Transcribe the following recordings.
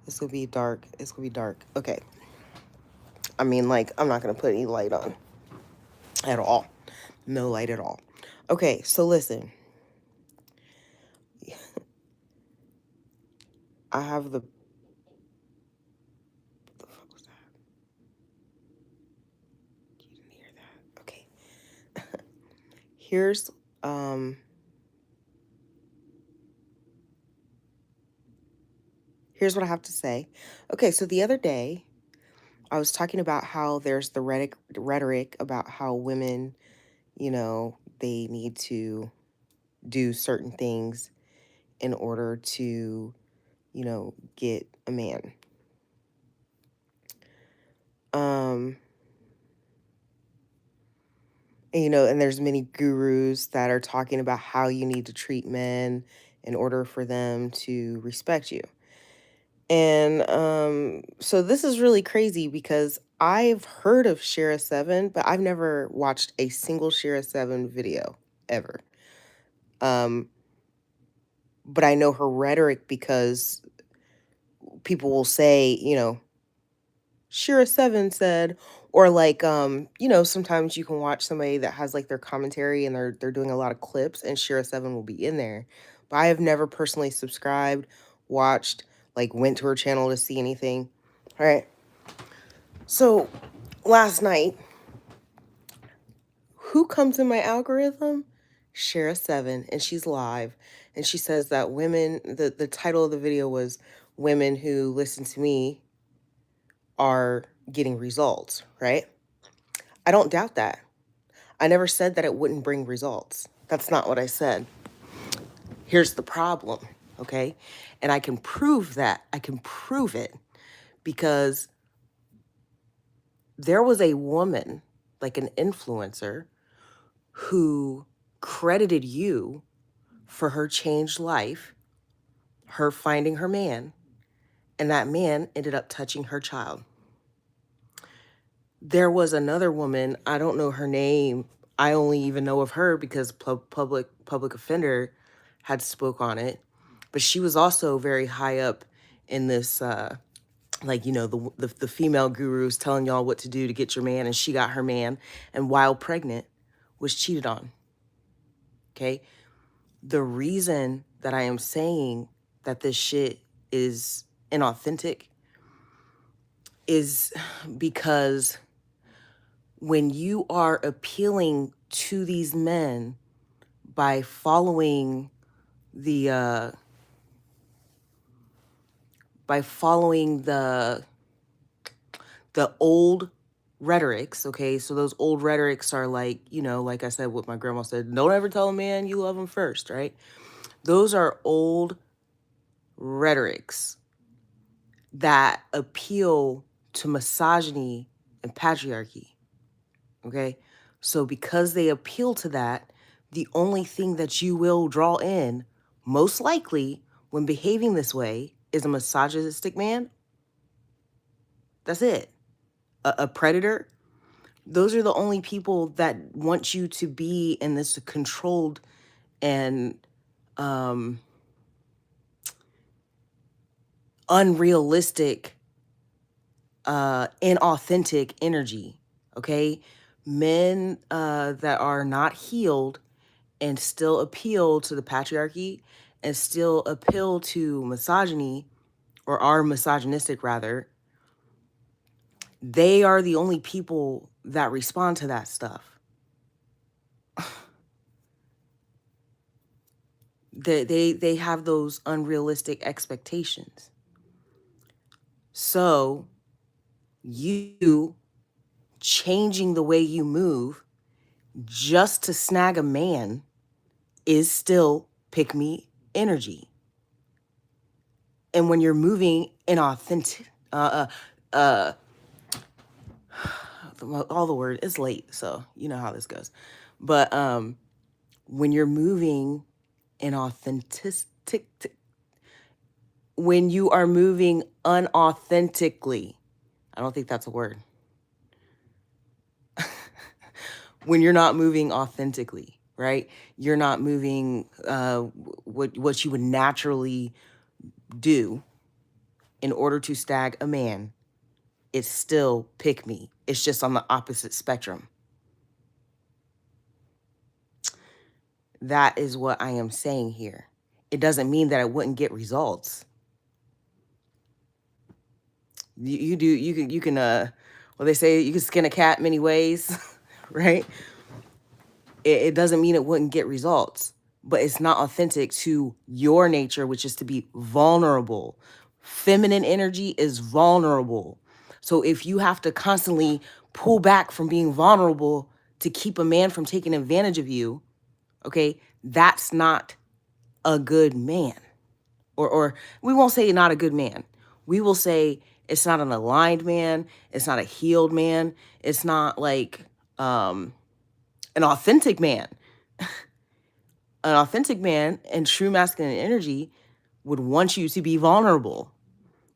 It's gonna be dark. It's gonna be dark. Okay. I mean, like, I'm not gonna put any light on at all. No light at all. Okay, so listen. I have the. What the fuck was that? You didn't hear that. Okay. Here's um. Here's what I have to say. Okay, so the other day I was talking about how there's the rhetoric about how women, they need to do certain things in order to, get a man. Um, and there's many gurus that are talking about how you need to treat men in order for them to respect you. And so this is really crazy because I've heard of Shara 7, but I've never watched a single Shara 7 video ever. Um, but I know her rhetoric because people will say, Shira 7 said, or like, sometimes you can watch somebody that has like their commentary and they're doing a lot of clips and Shira 7 will be in there. But I have never personally subscribed, watched, like went to her channel to see anything. All right. So last night, who comes in my algorithm? Shara 7, and she's live. And she says that women, the title of the video was Women Who Listen to Me Are Getting Results, right? I don't doubt that. I never said that it wouldn't bring results. That's not what I said. Here's the problem, okay? And I can prove that. I can prove it because there was a woman, like an influencer, who credited you for her changed life, her finding her man, and that man ended up touching her child. There was another woman, I don't know her name. I only even know of her because public offender had spoke on it. But she was also very high up in this the female gurus telling y'all what to do to get your man, and she got her man, and while pregnant was cheated on. Okay? The reason that I am saying that this shit is inauthentic is because when you are appealing to these men by following the the old rhetorics, okay? So those old rhetorics are like, like I said, what my grandma said, don't ever tell a man you love him first, right? Those are old rhetorics that appeal to misogyny and patriarchy, okay? So because they appeal to that, the only thing that you will draw in, most likely, when behaving this way, is a misogynistic man. That's it. A predator. Those are the only people that want you to be in this controlled and unrealistic, inauthentic energy. Okay? Men that are not healed and still appeal to the patriarchy and still appeal to misogyny, or are misogynistic rather, they are the only people that respond to that stuff. They have those unrealistic expectations. So you changing the way you move just to snag a man is still pick me energy. And when you're moving inauthentic, all the word, it's late, so you know how this goes. But when you're moving inauthentic, when you are moving unauthentically, I don't think that's a word. When you're not moving authentically, right? You're not moving what you would naturally do. in order to snag a man, it's still pick me. It's just on the opposite spectrum. That is what I am saying here. It doesn't mean that I wouldn't get results. You can well, they say you can skin a cat many ways, right? It doesn't mean it wouldn't get results, but it's not authentic to your nature, which is to be vulnerable. Feminine energy is vulnerable. So if you have to constantly pull back from being vulnerable to keep a man from taking advantage of you, okay, that's not a good man. Or we won't say not a good man. We will say it's not an aligned man. It's not a healed man. It's not like an authentic man. An authentic man and true masculine energy would want you to be vulnerable.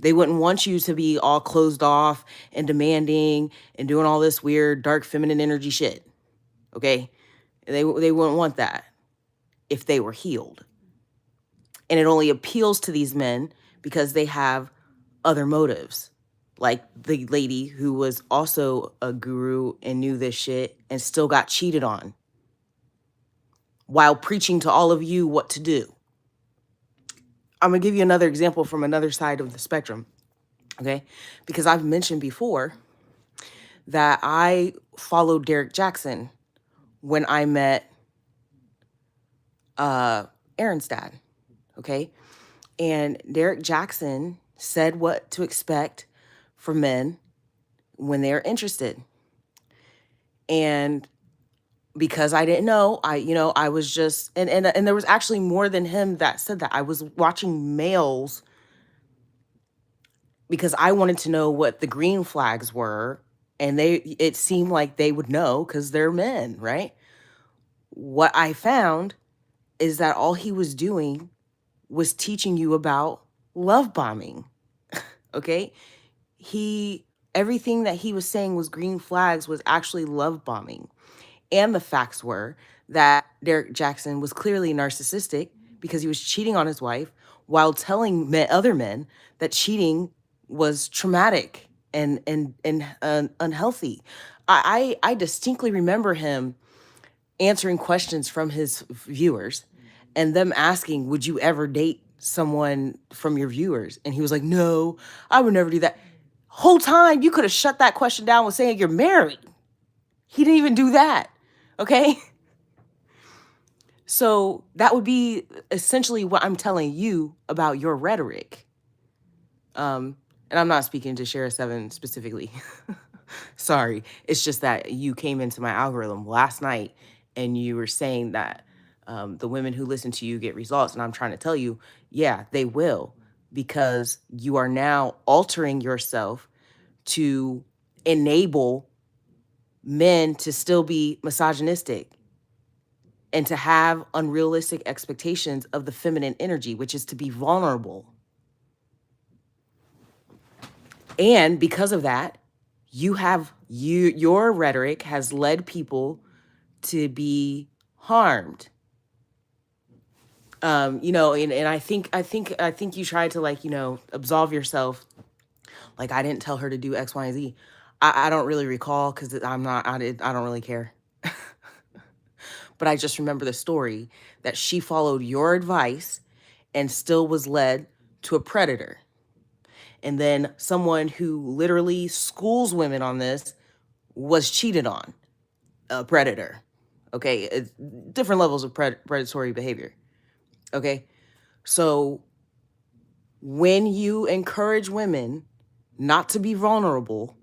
They wouldn't want you to be all closed off and demanding and doing all this weird dark feminine energy shit. Okay? They wouldn't want that if they were healed. And it only appeals to these men because they have other motives. Like the lady who was also a guru and knew this shit and still got cheated on while preaching to all of you what to do. I'm going to give you another example from another side of the spectrum, okay? Because I've mentioned before that I followed Derek Jackson when I met Aaron's dad, okay? And Derek Jackson said what to expect for men when they're interested. And because I didn't know, I was just, and there was actually more than him that said that. I was watching males because I wanted to know what the green flags were. And it seemed like they would know because they're men, right? What I found is that all he was doing was teaching you about love bombing, okay? Everything that he was saying was green flags was actually love bombing. And the facts were that Derek Jackson was clearly narcissistic because he was cheating on his wife while telling other men that cheating was traumatic and unhealthy. I distinctly remember him answering questions from his viewers and them asking, would you ever date someone from your viewers? And he was like, no, I would never do that. Whole time you could have shut that question down with saying you're married. He didn't even do that. Okay? So that would be essentially what I'm telling you about your rhetoric. And I'm not speaking to Shara 7 specifically. Sorry. It's just that you came into my algorithm last night and you were saying that the women who listen to you get results. And I'm trying to tell you, yeah, they will, because you are now altering yourself to enable men to still be misogynistic and to have unrealistic expectations of the feminine energy, which is to be vulnerable. And because of that, your rhetoric has led people to be harmed. And I think you tried to absolve yourself. Like, I didn't tell her to do X, Y, and Z. I don't really recall because I don't really care. But I just remember the story that she followed your advice and still was led to a predator. And then someone who literally schools women on this was cheated on, a predator. Okay, it's different levels of predatory behavior. Okay, so when you encourage women not to be vulnerable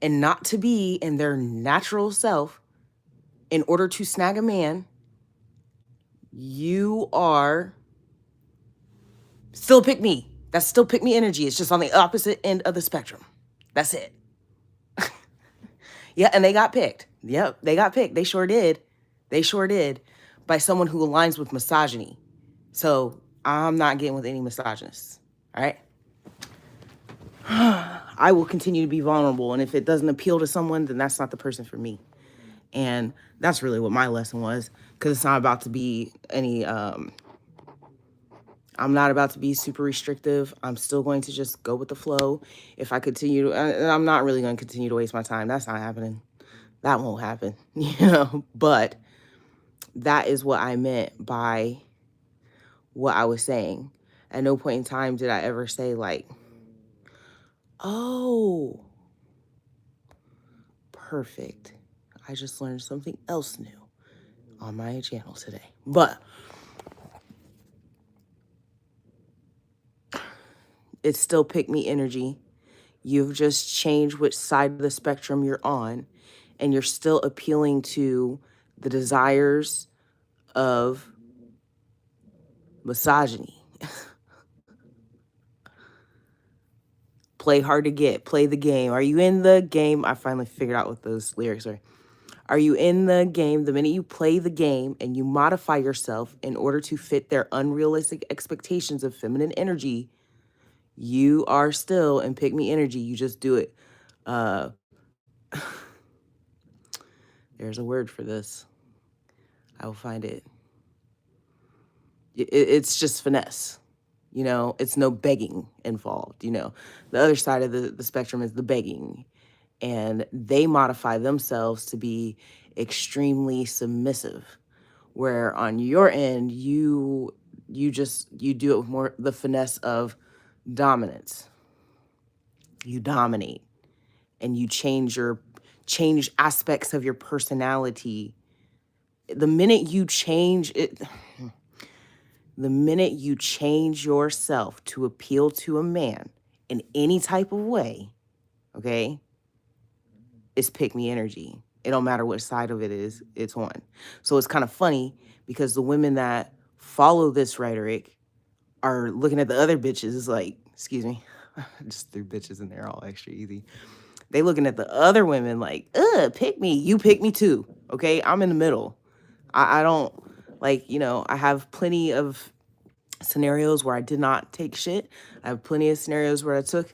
and not to be in their natural self in order to snag a man, you are still pick me. That's still pick me energy. It's just on the opposite end of the spectrum. That's it. Yeah, and they got picked. Yep, they got picked. They sure did. They sure did. By someone who aligns with misogyny. So I'm not getting with any misogynists. All right? I will continue to be vulnerable. And if it doesn't appeal to someone, then that's not the person for me. And that's really what my lesson was. Because it's not about to be any... I'm not about to be super restrictive. I'm still going to just go with the flow. If I continue, and I'm not really going to continue to waste my time. That's not happening. That won't happen, But that is what I meant by what I was saying. At no point in time did I ever say, like, oh, perfect. I just learned something else new on my channel today. But it's still pick me energy. You've just changed which side of the spectrum you're on, and you're still appealing to the desires of misogyny. Play hard to get, play the game. Are you in the game? I finally figured out what those lyrics are. Are you in the game? The minute you play the game and you modify yourself in order to fit their unrealistic expectations of feminine energy, you are still in pick me energy. You just do it. Uh, there's a word for this. I will find it. It's just finesse. It's no begging involved. The other side of the spectrum is the begging, and they modify themselves to be extremely submissive, where on your end you do it with more the finesse of dominance. You dominate, and you change aspects of your personality. The minute you change it, the minute you change yourself to appeal to a man in any type of way, okay, it's pick me energy. It don't matter what side of it is it's on. So it's kind of funny because the women that follow this rhetoric are looking at the other bitches. It's like, excuse me, I just threw bitches in there all extra easy. They looking at the other women like, pick me. You pick me too. Okay, I'm in the middle. I don't I have plenty of scenarios where I did not take shit. I have plenty of scenarios where I took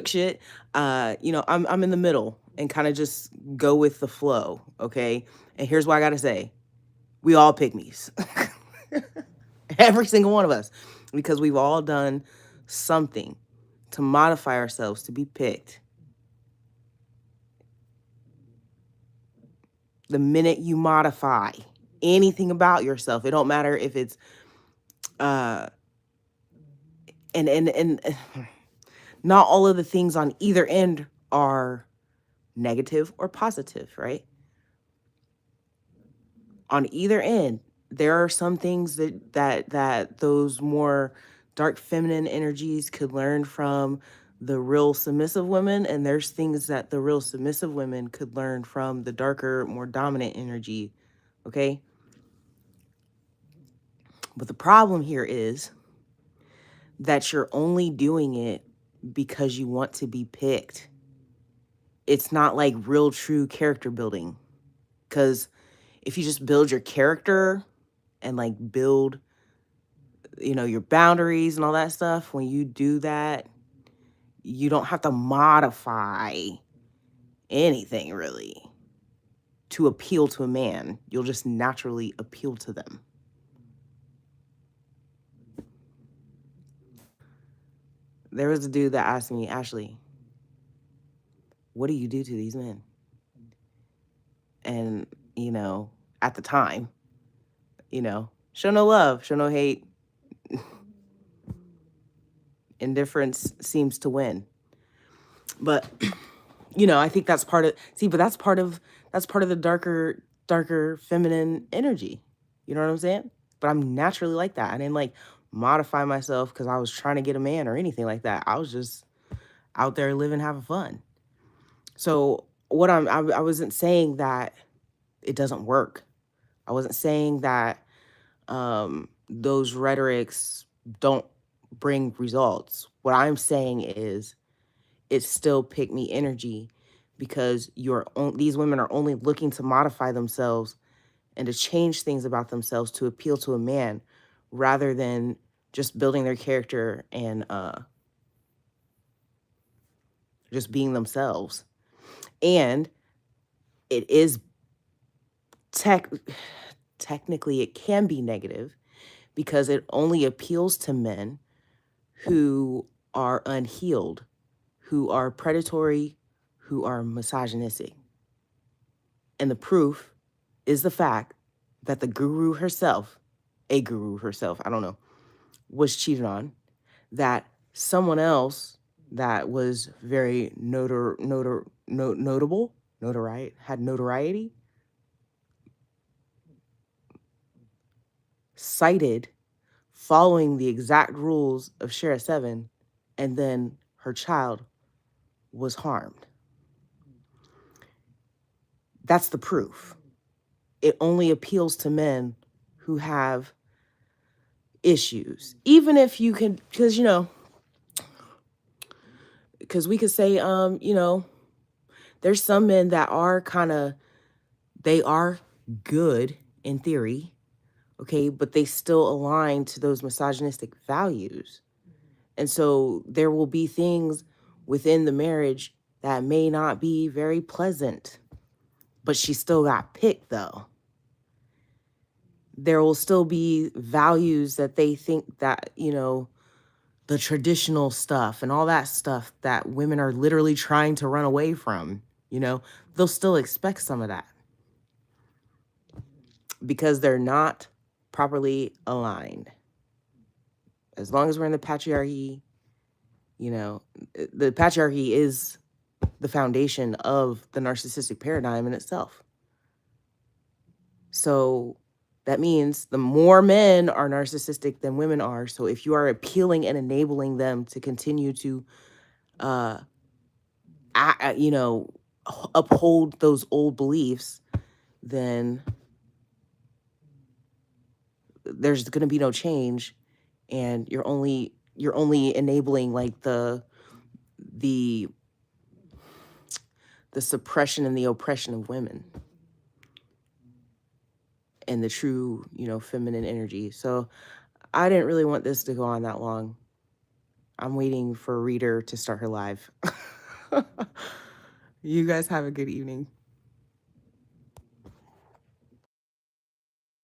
shit. I'm in the middle and kind of just go with the flow, okay? And here's what I gotta say. We all pygmies. Every single one of us. Because we've all done something to modify ourselves to be picked. The minute you modify anything about yourself, it don't matter if it's and not all of the things on either end are negative or positive, right? On either end, there are some things that those more dark feminine energies could learn from the real submissive women, and there's things that the real submissive women could learn from the darker, more dominant energy, okay? But the problem here is that you're only doing it because you want to be picked. It's not like real true character building. Because if you just build your character and like build, your boundaries and all that stuff, when you do that, you don't have to modify anything really to appeal to a man. You'll just naturally appeal to them. There was a dude that asked me, Ashley, what do you do to these men? And, at the time, show no love, show no hate. Indifference seems to win. But, I think that's part of, but that's part of the darker feminine energy. You know what I'm saying? But I'm naturally like that. I didn't like modify myself because I was trying to get a man or anything like that. I was just out there living, having fun. So what I wasn't saying that it doesn't work. I wasn't saying that those rhetorics don't bring results. What I'm saying is it's still pick me energy because these women are only looking to modify themselves and to change things about themselves to appeal to a man rather than just building their character and just being themselves. And it is technically it can be negative because it only appeals to men who are unhealed, who are predatory, who are misogynistic. And the proof is the fact that the guru herself, a guru herself, I don't know, was cheated on, that someone else that was very notable, had notoriety, cited following the exact rules of Shara 7, and then her child was harmed. That's the proof. It only appeals to men who have issues. Even if you can, because, because we could say, there's some men that are they are good in theory, okay, but they still align to those misogynistic values. And so there will be things within the marriage that may not be very pleasant, but she still got picked though. There will still be values that they think that, the traditional stuff and all that stuff that women are literally trying to run away from, they'll still expect some of that because they're not properly aligned. As long as we're in the patriarchy, the patriarchy is the foundation of the narcissistic paradigm in itself. So that means the more men are narcissistic than women are. So if you are appealing and enabling them to continue to, uphold those old beliefs, then there's going to be no change, and you're only enabling like the suppression and the oppression of women and the true, feminine energy. So I didn't really want this to go on that long. I'm waiting for Reader to start her live. You guys have a good evening.